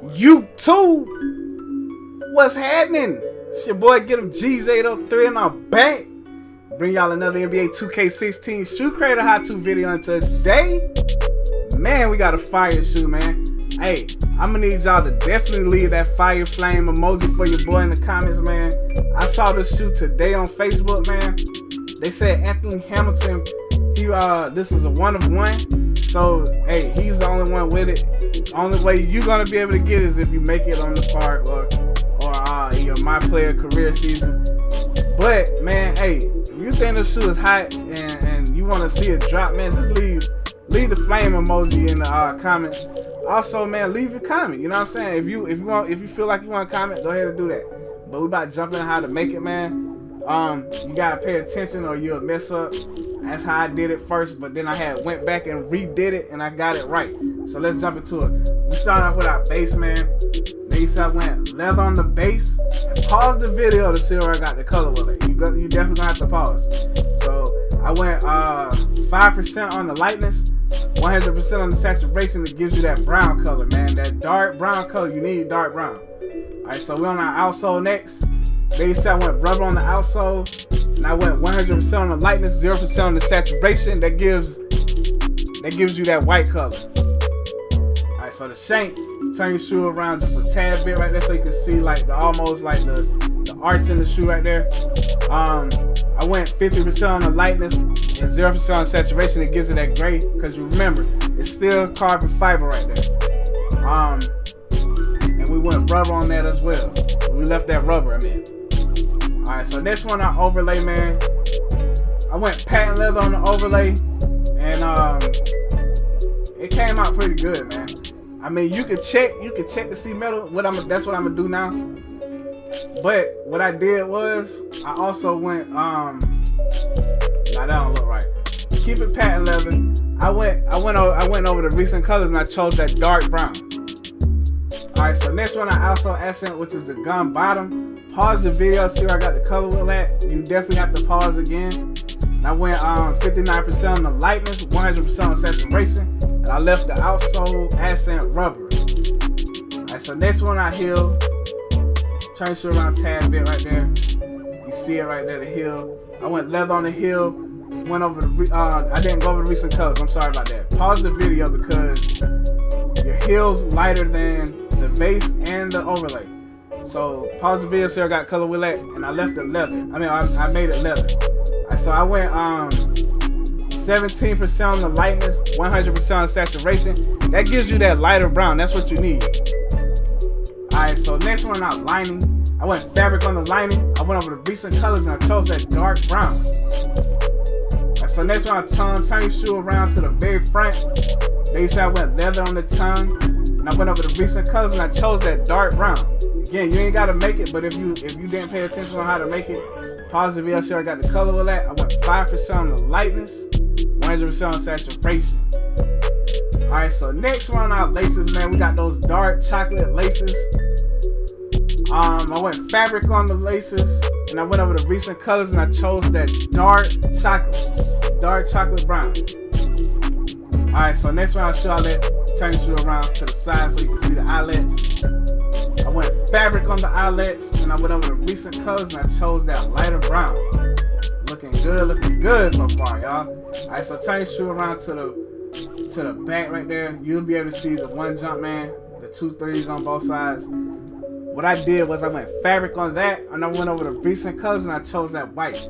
YouTube, what's happening? It's your boy Get 'em G's803 and I'm back. Bring y'all another NBA 2K16 shoe creator how-to video, and today, man, we got a fire shoe, man. Hey, I'm gonna need y'all to definitely leave that fire flame emoji for your boy in the comments, man. I saw this shoe today on Facebook, man. They said Anthony Hamilton, this is a one of one. So, hey, he's the only one with it. Only way you're gonna be able to get it is if you make it on the park or your My Player career season. But man, hey, if you think this shoe is hot and you want to see it drop, man, just leave the flame emoji in the comments. Also, man, leave a comment. You know what I'm saying? If you feel like you want to comment, go ahead and do that. But we about to jump in how to make it, man. You gotta pay attention or you'll mess up. That's how I did it first, but then I went back and redid it and I got it right. So let's jump into it. We start off with our base, man. Base, I went leather on the base. Pause the video to see where I got the color with it. You definitely gonna have to pause. So I went 5% on the lightness, 100% on the saturation. That gives you that brown color, man. That dark brown color. You need dark brown. All right, so we're on our outsole next. Base, I went rubber on the outsole. And I went 100% on the lightness, 0% on the saturation. That gives you that white color. Alright, so the shank, turn your shoe around just a tad bit right there so you can see like almost like the arch in the shoe right there. I went 50% on the lightness and 0% on saturation. It gives it that gray because you remember it's still carbon fiber right there. And we went rubber on that as well. We left that rubber, I mean. Alright, so next one, our overlay, man. I went patent leather on the overlay, and it came out pretty good, man. I mean, you could check to see metal. That's what I'm gonna do now. But what I did was, I also went nah, that don't look right. Keep it patent leather. I went over the recent colors and I chose that dark brown. Alright, so next one, I also accent, which is the gun bottom. Pause the video, see where I got the color with that. You definitely have to pause again. And I went 59% on the lightness, 100% on saturation, and I left the outsole accent rubber. Alright, so next one I heel. Turn shoe around a tad bit right there. You see it right there, the heel. I went leather on the heel. Went over the I didn't go over the recent colors. I'm sorry about that. Pause the video because your heel's lighter than the base and the overlay. So pause the video, so I got color with that, and I left it leather. I mean, I made it leather. Right, so I went 17% on the lightness, 100% on saturation. That gives you that lighter brown. That's what you need. Alright, so next one, I'm lining. I went fabric on the lining. I went over the recent colors and I chose that dark brown. Right, so next one, I turn your shoe around to the very front. They said I went leather on the tongue, and I went over the recent colors and I chose that dark brown. Again, you ain't gotta make it, but if you didn't pay attention on how to make it, pause the video, so I got the color with that. I went 5% on the lightness, 100% on saturation. Alright, so next one, our laces, man. We got those dark chocolate laces. I went fabric on the laces, and I went over the recent colors and I chose that dark chocolate brown. Alright, so next one, I'll show y'all that. Turn your shoe around to the side so you can see the eyelets. I went fabric on the eyelets, and I went over the recent colors and I chose that lighter brown. Looking good so far, y'all. Alright, so turn your shoe around to the back right there. You'll be able to see the one jump man, the 2 3s on both sides. What I did was I went fabric on that, and I went over the recent colors and I chose that white.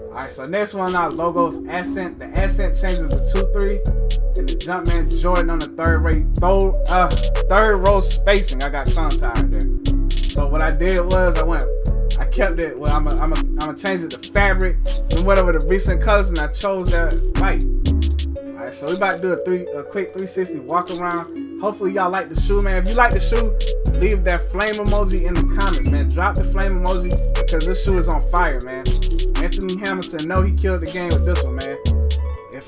Alright, so next one, our logos accent. The accent changes to 2 3. And the Jumpman Jordan on the third row spacing. I got tongue tied there. So what I did was I kept it. Well, I'm gonna change it to fabric. And went over the recent colors and I chose that white. All right, so we about to do a quick 360 walk around. Hopefully y'all like the shoe, man. If you like the shoe, leave that flame emoji in the comments, man. Drop the flame emoji because this shoe is on fire, man. Anthony Hamilton, know he killed the game with this one, man. If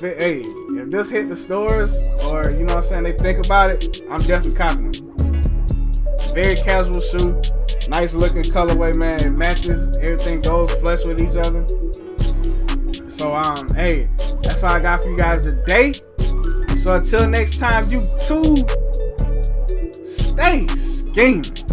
this hit the stores, or you know what I'm saying, they think about it, I'm definitely copping it. Very casual shoe, nice looking colorway, man. It matches, everything goes flush with each other. So hey, that's all I got for you guys today. So until next time, you too. stay scheming.